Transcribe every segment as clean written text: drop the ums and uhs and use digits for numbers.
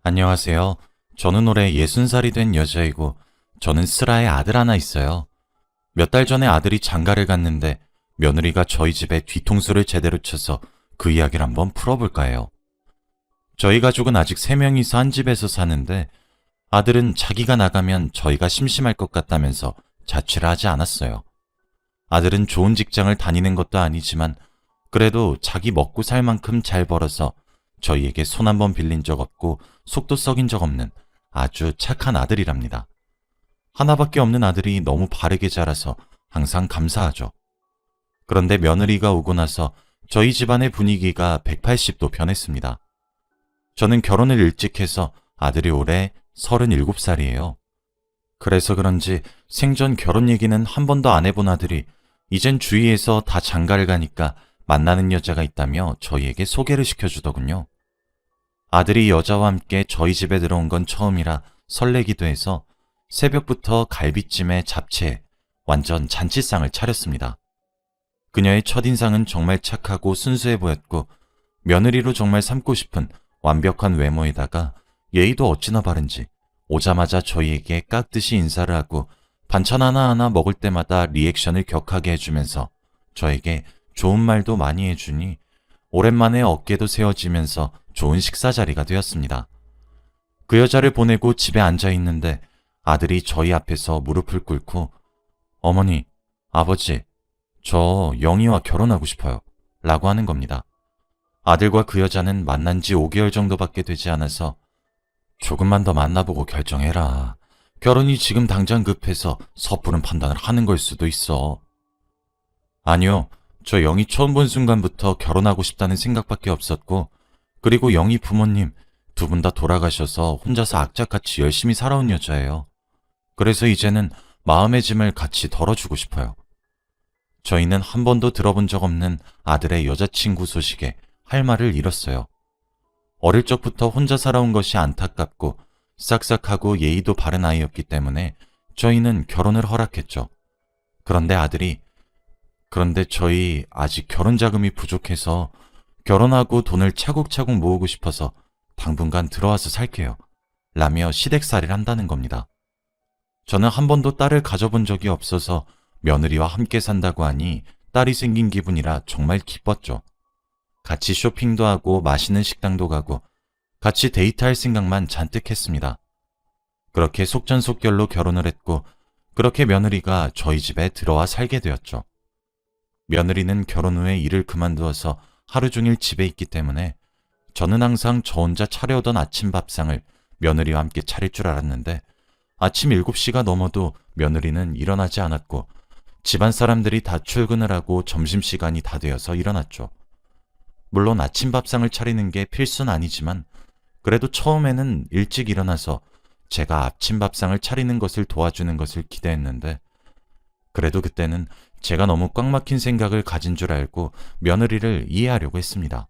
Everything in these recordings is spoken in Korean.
안녕하세요. 저는 올해 60살이 된 여자이고 저는 슬아의 아들 하나 있어요. 몇 달 전에 아들이 장가를 갔는데 며느리가 저희 집에 뒤통수를 제대로 쳐서 그 이야기를 한번 풀어볼까 해요. 저희 가족은 아직 3명이서 한 집에서 사는데 아들은 자기가 나가면 저희가 심심할 것 같다면서 자취를 하지 않았어요. 아들은 좋은 직장을 다니는 것도 아니지만 그래도 자기 먹고 살 만큼 잘 벌어서 저희에게 손 한 번 빌린 적 없고 속도 썩인 적 없는 아주 착한 아들이랍니다. 하나밖에 없는 아들이 너무 바르게 자라서 항상 감사하죠. 그런데 며느리가 오고 나서 저희 집안의 분위기가 180도 변했습니다. 저는 결혼을 일찍 해서 아들이 올해 37살이에요. 그래서 그런지 생전 결혼 얘기는 한 번도 안 해본 아들이 이젠 주위에서 다 장가를 가니까 만나는 여자가 있다며 저희에게 소개를 시켜주더군요. 아들이 여자와 함께 저희 집에 들어온 건 처음이라 설레기도 해서 새벽부터 갈비찜에 잡채에 완전 잔치상을 차렸습니다. 그녀의 첫인상은 정말 착하고 순수해 보였고 며느리로 정말 삼고 싶은 완벽한 외모에다가 예의도 어찌나 바른지 오자마자 저희에게 깍듯이 인사를 하고 반찬 하나하나 먹을 때마다 리액션을 격하게 해주면서 저에게 좋은 말도 많이 해주니 오랜만에 어깨도 세워지면서 좋은 식사 자리가 되었습니다. 그 여자를 보내고 집에 앉아 있는데 아들이 저희 앞에서 무릎을 꿇고 어머니, 아버지, 저 영희와 결혼하고 싶어요. 라고 하는 겁니다. 아들과 그 여자는 만난 지 5개월 정도밖에 되지 않아서 조금만 더 만나보고 결정해라. 결혼이 지금 당장 급해서 섣부른 판단을 하는 걸 수도 있어. 아니요. 저 영희 처음 본 순간부터 결혼하고 싶다는 생각밖에 없었고 그리고 영희 부모님 두 분 다 돌아가셔서 혼자서 악착같이 열심히 살아온 여자예요. 그래서 이제는 마음의 짐을 같이 덜어주고 싶어요. 저희는 한 번도 들어본 적 없는 아들의 여자친구 소식에 할 말을 잃었어요. 어릴 적부터 혼자 살아온 것이 안타깝고 싹싹하고 예의도 바른 아이였기 때문에 저희는 결혼을 허락했죠. 그런데 저희 아직 결혼 자금이 부족해서 결혼하고 돈을 차곡차곡 모으고 싶어서 당분간 들어와서 살게요. 라며 시댁살이를 한다는 겁니다. 저는 한 번도 딸을 가져본 적이 없어서 며느리와 함께 산다고 하니 딸이 생긴 기분이라 정말 기뻤죠. 같이 쇼핑도 하고 맛있는 식당도 가고 같이 데이트할 생각만 잔뜩 했습니다. 그렇게 속전속결로 결혼을 했고 그렇게 며느리가 저희 집에 들어와 살게 되었죠. 며느리는 결혼 후에 일을 그만두어서 하루 종일 집에 있기 때문에 저는 항상 저 혼자 차려오던 아침 밥상을 며느리와 함께 차릴 줄 알았는데 아침 7시가 넘어도 며느리는 일어나지 않았고 집안 사람들이 다 출근을 하고 점심시간이 다 되어서 일어났죠. 물론 아침 밥상을 차리는 게 필수는 아니지만 그래도 처음에는 일찍 일어나서 제가 아침 밥상을 차리는 것을 도와주는 것을 기대했는데 그래도 그때는 제가 너무 꽉 막힌 생각을 가진 줄 알고 며느리를 이해하려고 했습니다.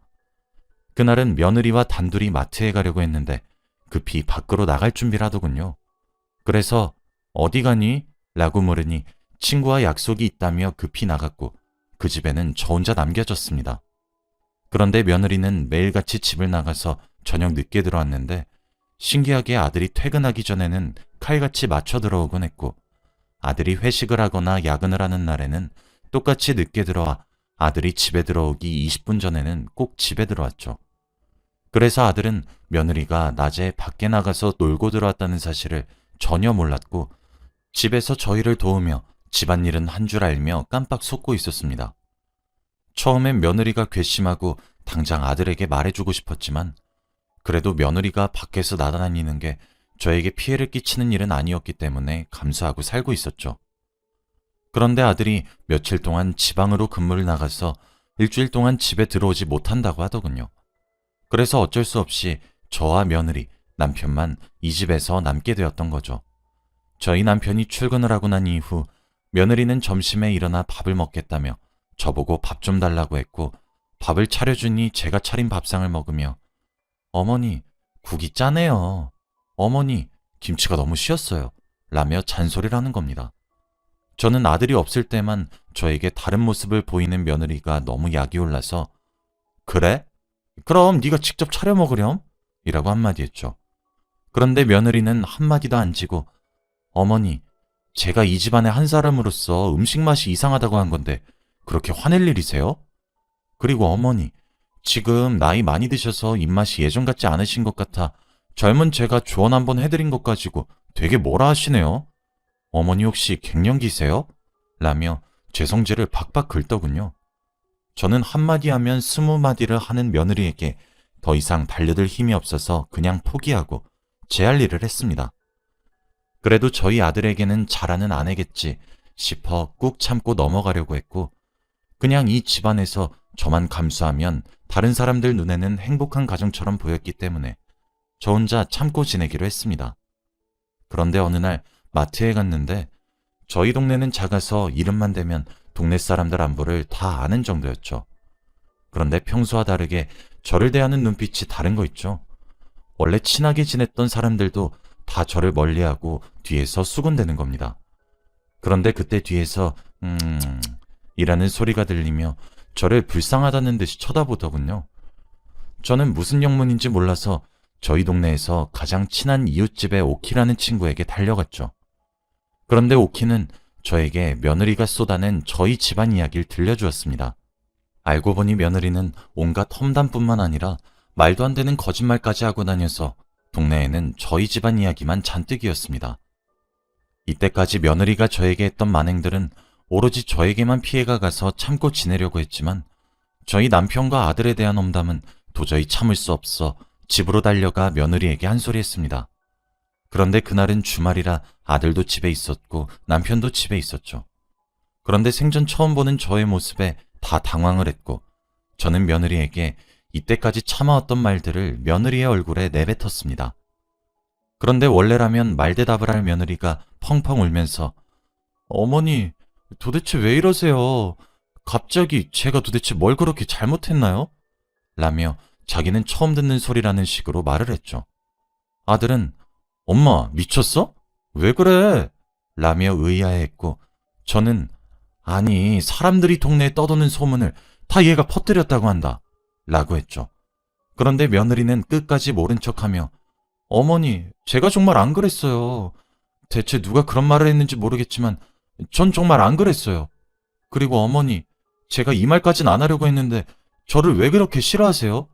그날은 며느리와 단둘이 마트에 가려고 했는데 급히 밖으로 나갈 준비를 하더군요. 그래서 어디 가니? 라고 물으니 친구와 약속이 있다며 급히 나갔고 그 집에는 저 혼자 남겨졌습니다. 그런데 며느리는 매일같이 집을 나가서 저녁 늦게 들어왔는데 신기하게 아들이 퇴근하기 전에는 칼같이 맞춰 들어오곤 했고 아들이 회식을 하거나 야근을 하는 날에는 똑같이 늦게 들어와 아들이 집에 들어오기 20분 전에는 꼭 집에 들어왔죠. 그래서 아들은 며느리가 낮에 밖에 나가서 놀고 들어왔다는 사실을 전혀 몰랐고 집에서 저희를 도우며 집안일은 한 줄 알며 깜빡 속고 있었습니다. 처음엔 며느리가 괘씸하고 당장 아들에게 말해주고 싶었지만 그래도 며느리가 밖에서 나다니는 게 저에게 피해를 끼치는 일은 아니었기 때문에 감수하고 살고 있었죠. 그런데 아들이 며칠 동안 지방으로 근무를 나가서 일주일 동안 집에 들어오지 못한다고 하더군요. 그래서 어쩔 수 없이 저와 며느리, 남편만 이 집에서 남게 되었던 거죠. 저희 남편이 출근을 하고 난 이후 며느리는 점심에 일어나 밥을 먹겠다며 저보고 밥 좀 달라고 했고 밥을 차려주니 제가 차린 밥상을 먹으며 어머니, 국이 짜네요. 어머니, 김치가 너무 쉬었어요. 라며 잔소리를 하는 겁니다. 저는 아들이 없을 때만 저에게 다른 모습을 보이는 며느리가 너무 약이 올라서 그래? 그럼 네가 직접 차려 먹으렴? 이라고 한마디 했죠. 그런데 며느리는 한마디도 안 지고 어머니, 제가 이 집안의 한 사람으로서 음식 맛이 이상하다고 한 건데 그렇게 화낼 일이세요? 그리고 어머니, 지금 나이 많이 드셔서 입맛이 예전 같지 않으신 것 같아 젊은 제가 조언 한번 해드린 것 가지고 되게 뭐라 하시네요. 어머니 혹시 갱년기세요? 라며 제 성질을 박박 긁더군요. 저는 한마디 하면 20마디를 하는 며느리에게 더 이상 달려들 힘이 없어서 그냥 포기하고 제 할 일을 했습니다. 그래도 저희 아들에게는 잘하는 아내겠지 싶어 꾹 참고 넘어가려고 했고 그냥 이 집안에서 저만 감수하면 다른 사람들 눈에는 행복한 가정처럼 보였기 때문에 저 혼자 참고 지내기로 했습니다. 그런데 어느 날 마트에 갔는데 저희 동네는 작아서 이름만 대면 동네 사람들 안부를 다 아는 정도였죠. 그런데 평소와 다르게 저를 대하는 눈빛이 다른 거 있죠. 원래 친하게 지냈던 사람들도 다 저를 멀리하고 뒤에서 수군대는 겁니다. 그런데 그때 뒤에서 이라는 소리가 들리며 저를 불쌍하다는 듯이 쳐다보더군요. 저는 무슨 영문인지 몰라서 저희 동네에서 가장 친한 이웃집의 오키라는 친구에게 달려갔죠. 그런데 오키는 저에게 며느리가 쏟아낸 저희 집안 이야기를 들려주었습니다. 알고 보니 며느리는 온갖 험담뿐만 아니라 말도 안 되는 거짓말까지 하고 다녀서 동네에는 저희 집안 이야기만 잔뜩이었습니다. 이때까지 며느리가 저에게 했던 만행들은 오로지 저에게만 피해가 가서 참고 지내려고 했지만 저희 남편과 아들에 대한 험담은 도저히 참을 수 없어 집으로 달려가 며느리에게 한 소리 했습니다. 그런데 그날은 주말이라 아들도 집에 있었고 남편도 집에 있었죠. 그런데 생전 처음 보는 저의 모습에 다 당황을 했고 저는 며느리에게 이때까지 참아왔던 말들을 며느리의 얼굴에 내뱉었습니다. 그런데 원래라면 말대답을 할 며느리가 펑펑 울면서 어머니, 도대체 왜 이러세요? 갑자기 제가 도대체 뭘 그렇게 잘못했나요? 라며 자기는 처음 듣는 소리라는 식으로 말을 했죠. 아들은 엄마 미쳤어? 왜 그래? 라며 의아해했고 저는 아니 사람들이 동네에 떠도는 소문을 다 얘가 퍼뜨렸다고 한다 라고 했죠. 그런데 며느리는 끝까지 모른 척하며 어머니 제가 정말 안 그랬어요. 대체 누가 그런 말을 했는지 모르겠지만 전 정말 안 그랬어요. 그리고 어머니 제가 이 말까진 안 하려고 했는데 저를 왜 그렇게 싫어하세요?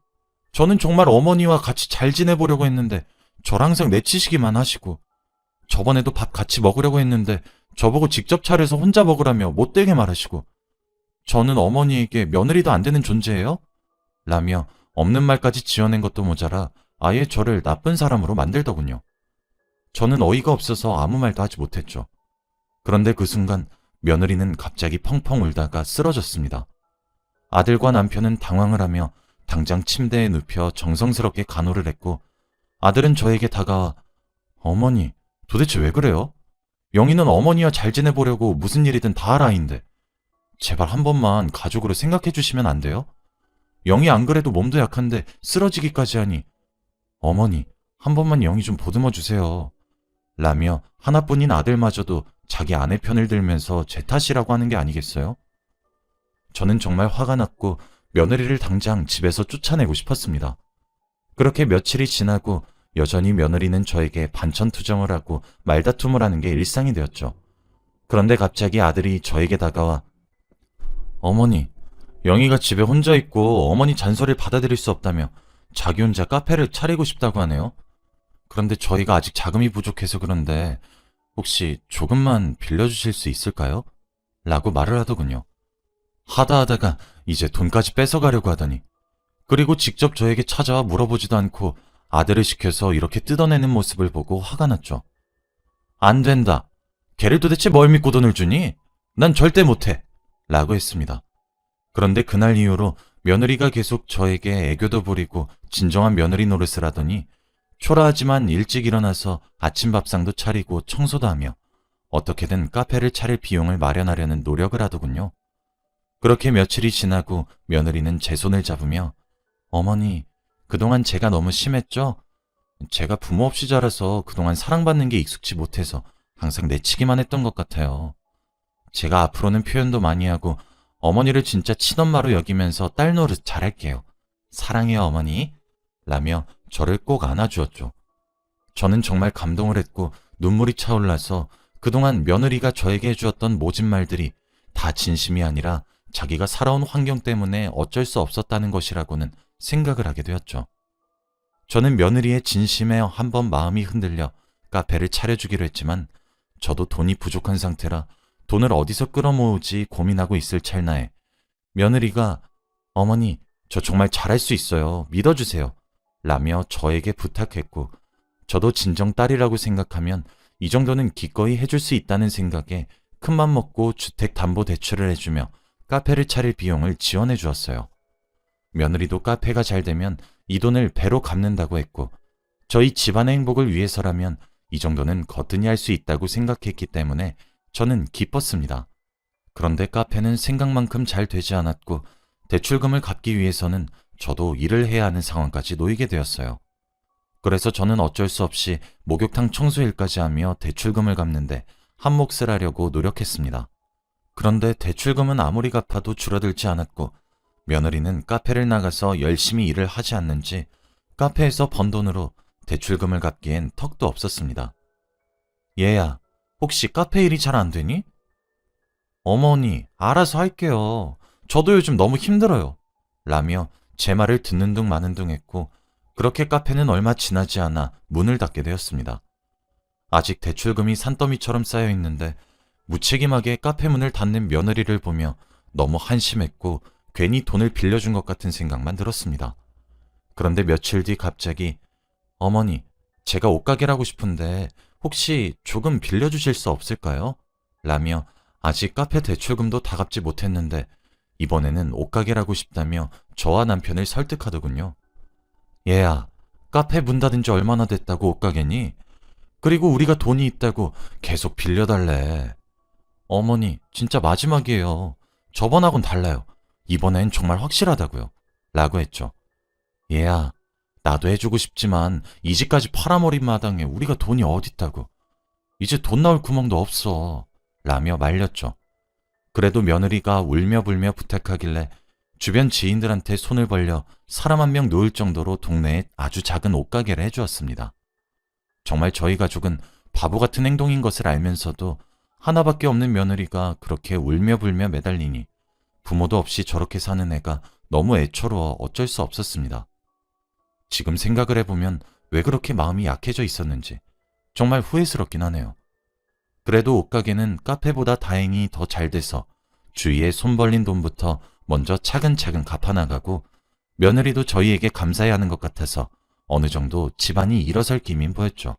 저는 정말 어머니와 같이 잘 지내보려고 했는데 저를 항상 내치시기만 하시고 저번에도 밥 같이 먹으려고 했는데 저보고 직접 차려서 혼자 먹으라며 못되게 말하시고 저는 어머니에게 며느리도 안 되는 존재예요? 라며 없는 말까지 지어낸 것도 모자라 아예 저를 나쁜 사람으로 만들더군요. 저는 어이가 없어서 아무 말도 하지 못했죠. 그런데 그 순간 며느리는 갑자기 펑펑 울다가 쓰러졌습니다. 아들과 남편은 당황을 하며 당장 침대에 눕혀 정성스럽게 간호를 했고 아들은 저에게 다가와 어머니 도대체 왜 그래요? 영희는 어머니와 잘 지내보려고 무슨 일이든 다 할 아이인데 제발 한 번만 가족으로 생각해 주시면 안 돼요? 영희 안 그래도 몸도 약한데 쓰러지기까지 하니 어머니 한 번만 영희 좀 보듬어 주세요. 라며 하나뿐인 아들마저도 자기 아내 편을 들면서 제 탓이라고 하는 게 아니겠어요? 저는 정말 화가 났고 며느리를 당장 집에서 쫓아내고 싶었습니다. 그렇게 며칠이 지나고 여전히 며느리는 저에게 반천투정을 하고 말다툼을 하는 게 일상이 되었죠. 그런데 갑자기 아들이 저에게 다가와 어머니, 영희가 집에 혼자 있고 어머니 잔소리를 받아들일 수 없다며 자기 혼자 카페를 차리고 싶다고 하네요. 그런데 저희가 아직 자금이 부족해서 그런데 혹시 조금만 빌려주실 수 있을까요? 라고 말을 하더군요. 하다가 이제 돈까지 뺏어가려고 하더니 그리고 직접 저에게 찾아와 물어보지도 않고 아들을 시켜서 이렇게 뜯어내는 모습을 보고 화가 났죠. 안 된다. 걔를 도대체 뭘 믿고 돈을 주니? 난 절대 못해. 라고 했습니다. 그런데 그날 이후로 며느리가 계속 저에게 애교도 부리고 진정한 며느리 노릇을 하더니 초라하지만 일찍 일어나서 아침 밥상도 차리고 청소도 하며 어떻게든 카페를 차릴 비용을 마련하려는 노력을 하더군요. 그렇게 며칠이 지나고 며느리는 제 손을 잡으며 어머니, 그동안 제가 너무 심했죠? 제가 부모 없이 자라서 그동안 사랑받는 게 익숙지 못해서 항상 내치기만 했던 것 같아요. 제가 앞으로는 표현도 많이 하고 어머니를 진짜 친엄마로 여기면서 딸 노릇 잘할게요. 사랑해요 어머니. 라며 저를 꼭 안아주었죠. 저는 정말 감동을 했고 눈물이 차올라서 그동안 며느리가 저에게 해주었던 모진 말들이 다 진심이 아니라 자기가 살아온 환경 때문에 어쩔 수 없었다는 것이라고는 생각을 하게 되었죠. 저는 며느리의 진심에 한번 마음이 흔들려 카페를 차려주기로 했지만 저도 돈이 부족한 상태라 돈을 어디서 끌어모으지 고민하고 있을 찰나에 며느리가 어머니, 저 정말 잘할 수 있어요. 믿어주세요. 라며 저에게 부탁했고 저도 진정 딸이라고 생각하면 이 정도는 기꺼이 해줄 수 있다는 생각에 큰맘 먹고 주택담보대출을 해주며 카페를 차릴 비용을 지원해 주었어요. 며느리도 카페가 잘 되면 이 돈을 배로 갚는다고 했고 저희 집안의 행복을 위해서라면 이 정도는 거뜬히 할 수 있다고 생각했기 때문에 저는 기뻤습니다. 그런데 카페는 생각만큼 잘 되지 않았고 대출금을 갚기 위해서는 저도 일을 해야 하는 상황까지 놓이게 되었어요. 그래서 저는 어쩔 수 없이 목욕탕 청소일까지 하며 대출금을 갚는데 한몫을 하려고 노력했습니다. 그런데 대출금은 아무리 갚아도 줄어들지 않았고 며느리는 카페를 나가서 열심히 일을 하지 않는지 카페에서 번 돈으로 대출금을 갚기엔 턱도 없었습니다. 얘야, 혹시 카페 일이 잘 안 되니? 어머니, 알아서 할게요. 저도 요즘 너무 힘들어요. 라며 제 말을 듣는 둥 마는 둥 했고 그렇게 카페는 얼마 지나지 않아 문을 닫게 되었습니다. 아직 대출금이 산더미처럼 쌓여 있는데 무책임하게 카페 문을 닫는 며느리를 보며 너무 한심했고 괜히 돈을 빌려준 것 같은 생각만 들었습니다. 그런데 며칠 뒤 갑자기 어머니, 제가 옷가게를 하고 싶은데 혹시 조금 빌려주실 수 없을까요? 라며 아직 카페 대출금도 다 갚지 못했는데 이번에는 옷가게를 하고 싶다며 저와 남편을 설득하더군요. 얘야, 카페 문 닫은 지 얼마나 됐다고 옷가게니? 그리고 우리가 돈이 있다고 계속 빌려달래. 어머니, 진짜 마지막이에요. 저번하고는 달라요. 이번엔 정말 확실하다고요. 라고 했죠. 얘야, 나도 해주고 싶지만 이 집까지 팔아버린 마당에 우리가 돈이 어딨다고. 이제 돈 나올 구멍도 없어. 라며 말렸죠. 그래도 며느리가 울며불며 부탁하길래 주변 지인들한테 손을 벌려 사람 한 명 놓을 정도로 동네에 아주 작은 옷가게를 해주었습니다. 정말 저희 가족은 바보 같은 행동인 것을 알면서도 하나밖에 없는 며느리가 그렇게 울며불며 매달리니 부모도 없이 저렇게 사는 애가 너무 애처로워 어쩔 수 없었습니다. 지금 생각을 해보면 왜 그렇게 마음이 약해져 있었는지 정말 후회스럽긴 하네요. 그래도 옷가게는 카페보다 다행히 더 잘 돼서 주위에 손 벌린 돈부터 먼저 차근차근 갚아나가고 며느리도 저희에게 감사해야 하는 것 같아서 어느 정도 집안이 일어설 기미는 보였죠.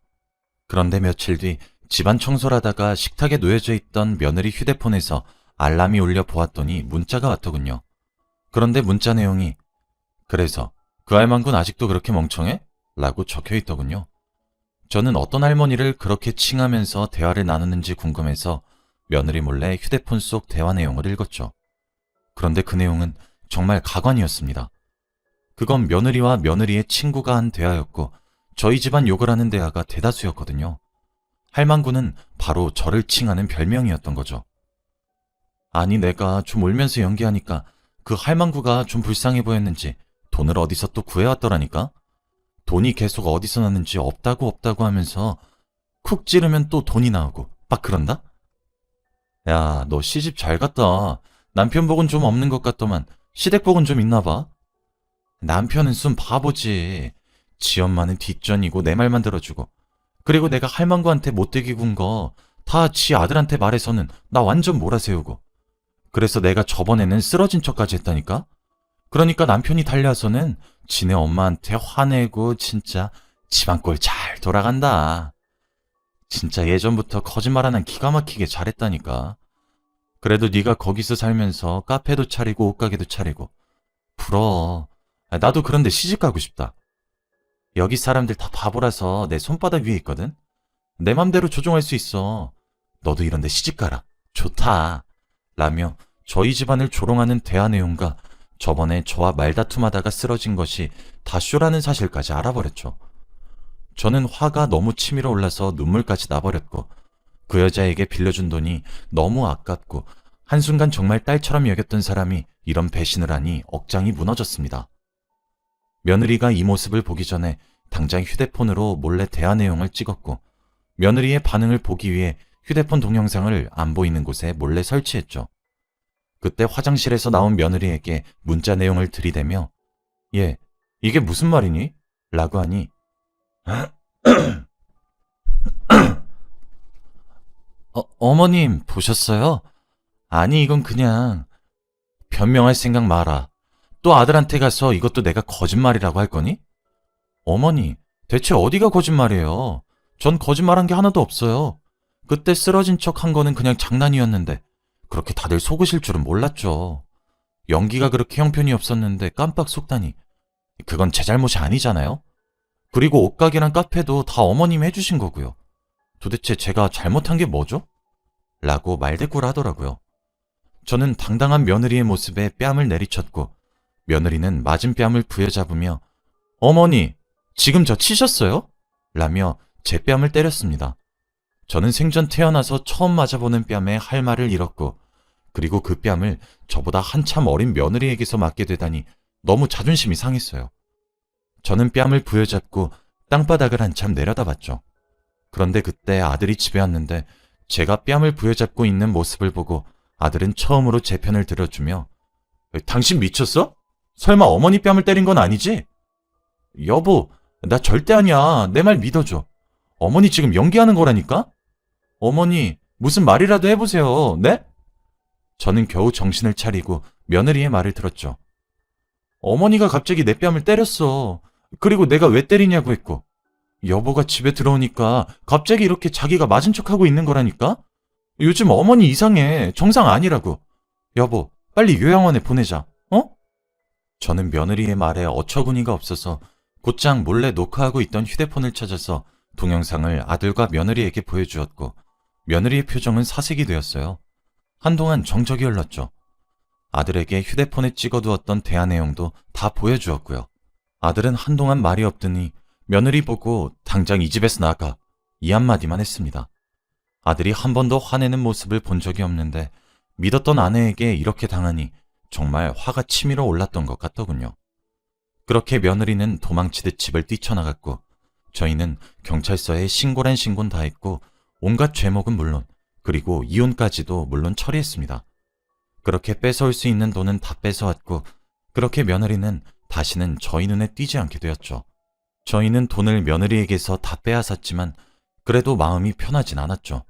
그런데 며칠 뒤 집안 청소를 하다가 식탁에 놓여져 있던 며느리 휴대폰에서 알람이 울려 보았더니 문자가 왔더군요. 그런데 문자 내용이 그래서 그 할망군 아직도 그렇게 멍청해? 라고 적혀 있더군요. 저는 어떤 할머니를 그렇게 칭하면서 대화를 나누는지 궁금해서 며느리 몰래 휴대폰 속 대화 내용을 읽었죠. 그런데 그 내용은 정말 가관이었습니다. 그건 며느리와 며느리의 친구가 한 대화였고 저희 집안 욕을 하는 대화가 대다수였거든요. 할망구는 바로 저를 칭하는 별명이었던 거죠. 아니 내가 좀 울면서 연기하니까 그 할망구가 좀 불쌍해 보였는지 돈을 어디서 또 구해왔더라니까? 돈이 계속 어디서 나는지 없다고 하면서 쿡 찌르면 또 돈이 나오고 막 그런다? 야, 너 시집 잘 갔다. 남편복은 좀 없는 것 같더만 시댁복은 좀 있나 봐. 남편은 순 바보지. 지 엄마는 뒷전이고 내 말만 들어주고 그리고 내가 할망구한테 못되게 군 거 다 지 아들한테 말해서는 나 완전 몰아세우고 그래서 내가 저번에는 쓰러진 척까지 했다니까? 그러니까 남편이 달려와서는 지네 엄마한테 화내고 진짜 집안 꼴 잘 돌아간다. 진짜 예전부터 거짓말 하나 기가 막히게 잘했다니까. 그래도 네가 거기서 살면서 카페도 차리고 옷가게도 차리고 부러워. 나도 그런데 시집 가고 싶다. 여기 사람들 다 바보라서 내 손바닥 위에 있거든. 내 맘대로 조종할 수 있어. 너도 이런데 시집 가라. 좋다. 라며 저희 집안을 조롱하는 대화 내용과 저번에 저와 말다툼하다가 쓰러진 것이 다 쇼라는 사실까지 알아버렸죠. 저는 화가 너무 치밀어 올라서 눈물까지 나버렸고 그 여자에게 빌려준 돈이 너무 아깝고 한순간 정말 딸처럼 여겼던 사람이 이런 배신을 하니 억장이 무너졌습니다. 며느리가 이 모습을 보기 전에 당장 휴대폰으로 몰래 대화 내용을 찍었고 며느리의 반응을 보기 위해 휴대폰 동영상을 안 보이는 곳에 몰래 설치했죠. 그때 화장실에서 나온 며느리에게 문자 내용을 들이대며 얘, 이게 무슨 말이니? 라고 하니 어머님 보셨어요? 아니 이건 그냥 변명할 생각 마라. 또 아들한테 가서 이것도 내가 거짓말이라고 할 거니? 어머니, 대체 어디가 거짓말이에요? 전 거짓말한 게 하나도 없어요. 그때 쓰러진 척 한 거는 그냥 장난이었는데 그렇게 다들 속으실 줄은 몰랐죠. 연기가 그렇게 형편이 없었는데 깜빡 속다니. 그건 제 잘못이 아니잖아요? 그리고 옷가게랑 카페도 다 어머님이 해주신 거고요. 도대체 제가 잘못한 게 뭐죠? 라고 말대꾸를 하더라고요. 저는 당당한 며느리의 모습에 뺨을 내리쳤고 며느리는 맞은 뺨을 부여잡으며 어머니, 지금 저 치셨어요? 라며 제 뺨을 때렸습니다. 저는 생전 태어나서 처음 맞아보는 뺨에 할 말을 잃었고 그리고 그 뺨을 저보다 한참 어린 며느리에게서 맞게 되다니 너무 자존심이 상했어요. 저는 뺨을 부여잡고 땅바닥을 한참 내려다봤죠. 그런데 그때 아들이 집에 왔는데 제가 뺨을 부여잡고 있는 모습을 보고 아들은 처음으로 제 편을 들어주며 당신 미쳤어? 설마 어머니 뺨을 때린 건 아니지? 여보, 나 절대 아니야. 내 말 믿어줘. 어머니 지금 연기하는 거라니까? 어머니, 무슨 말이라도 해보세요. 네? 저는 겨우 정신을 차리고 며느리의 말을 들었죠. 어머니가 갑자기 내 뺨을 때렸어. 그리고 내가 왜 때리냐고 했고 여보가 집에 들어오니까 갑자기 이렇게 자기가 맞은 척하고 있는 거라니까? 요즘 어머니 이상해. 정상 아니라고. 여보, 빨리 요양원에 보내자. 어? 저는 며느리의 말에 어처구니가 없어서 곧장 몰래 녹화하고 있던 휴대폰을 찾아서 동영상을 아들과 며느리에게 보여주었고 며느리의 표정은 사색이 되었어요. 한동안 정적이 흘렀죠. 아들에게 휴대폰에 찍어두었던 대화 내용도 다 보여주었고요. 아들은 한동안 말이 없더니 며느리 보고 당장 이 집에서 나가 이 한마디만 했습니다. 아들이 한 번도 화내는 모습을 본 적이 없는데 믿었던 아내에게 이렇게 당하니 정말 화가 치밀어 올랐던 것 같더군요. 그렇게 며느리는 도망치듯 집을 뛰쳐나갔고 저희는 경찰서에 신고란 신고는 다 했고 온갖 죄목은 물론 그리고 이혼까지도 물론 처리했습니다. 그렇게 뺏어올 수 있는 돈은 다 뺏어왔고 그렇게 며느리는 다시는 저희 눈에 띄지 않게 되었죠. 저희는 돈을 며느리에게서 다 빼앗았지만 그래도 마음이 편하진 않았죠.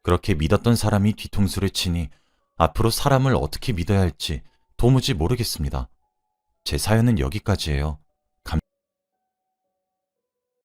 그렇게 믿었던 사람이 뒤통수를 치니 앞으로 사람을 어떻게 믿어야 할지 도무지 모르겠습니다. 제 사연은 여기까지예요.